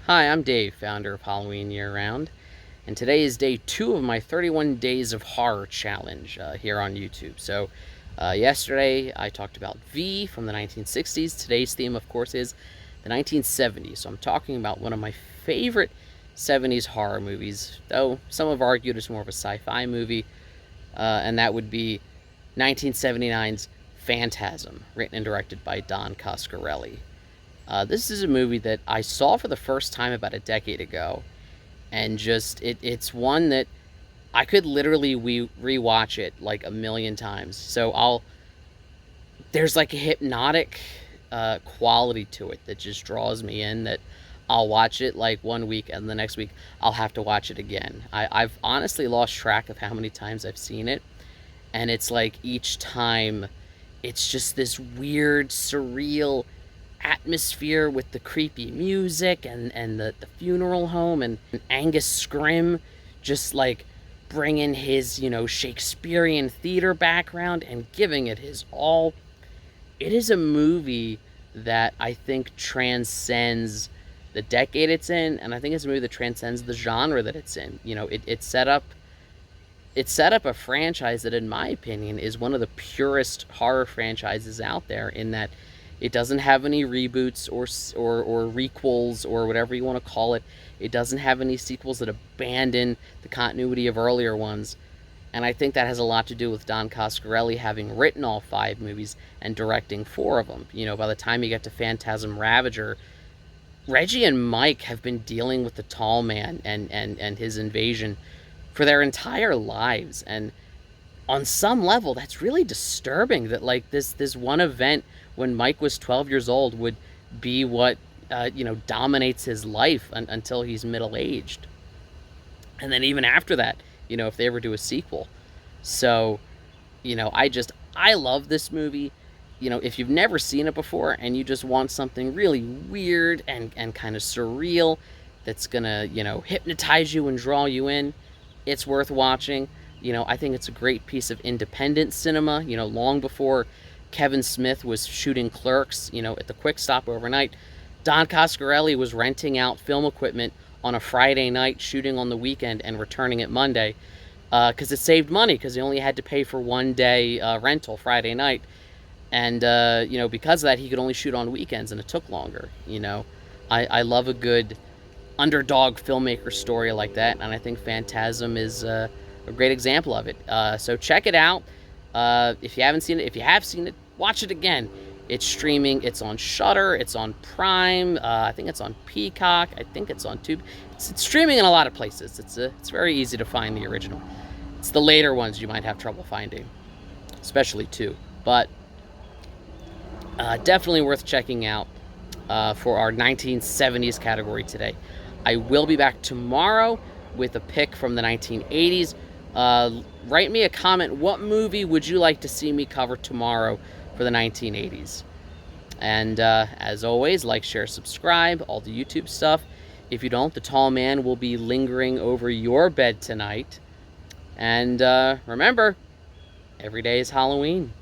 Hi, I'm Dave, founder of Halloween Year Round, and today is day 2 of my 31 Days of Horror challenge here on YouTube. Yesterday I talked about V from the 1960s. Today's theme, of course, is the 1970s. So I'm talking about one of my favorite 70s horror movies, though some have argued it's more of a sci-fi movie, and that would be 1979's Phantasm, written and directed by Don Coscarelli. This is a movie that I saw for the first time about a decade ago, and it's one that I could literally rewatch it like a million times. There's like a hypnotic quality to it that just draws me in. That I'll watch it like one week, and the next week I'll have to watch it again. I've honestly lost track of how many times I've seen it, and it's like each time, it's just this weird, surreal atmosphere with the creepy music and the funeral home and Angus Scrimm just like bringing his, Shakespearean theater background and giving it his all. It is a movie that I think transcends the decade it's in, and I think it's a movie that transcends the genre that it's in. It set up a franchise that, in my opinion, is one of the purest horror franchises out there, in that it doesn't have any reboots or requels or whatever you want to call it. It doesn't have any sequels that abandon the continuity of earlier ones. And I think that has a lot to do with Don Coscarelli having written all 5 movies and directing 4 of them. By the time you get to Phantasm Ravager, Reggie and Mike have been dealing with the tall man and his invasion for their entire lives. And on some level, that's really disturbing, that like this one event when Mike was 12 years old would be what dominates his life until he's middle-aged. And then even after that, if they ever do a sequel. So, I love this movie. If you've never seen it before and you just want something really weird and kind of surreal that's gonna, hypnotize you and draw you in, it's worth watching. I think it's a great piece of independent cinema. Long before Kevin Smith was shooting Clerks, at the Quick Stop overnight, Don Coscarelli was renting out film equipment on a Friday night, shooting on the weekend, and returning it Monday, because it saved money, because he only had to pay for one day rental Friday night. And, because of that, he could only shoot on weekends, and it took longer. I love a good underdog filmmaker story like that, and I think Phantasm is a great example of it. So check it out. If you haven't seen it, if you have seen it, watch it again. It's streaming. It's on Shudder. It's on Prime. I think it's on Peacock. I think it's on Tube. It's streaming in a lot of places. It's very easy to find the original. It's the later ones you might have trouble finding, especially 2. But definitely worth checking out for our 1970s category today. I will be back tomorrow with a pick from the 1980s. Write me a comment. What movie would you like to see me cover tomorrow for the 1980s? And as always, like, share, subscribe, all the YouTube stuff. If you don't, the tall man will be lingering over your bed tonight. And remember, every day is Halloween.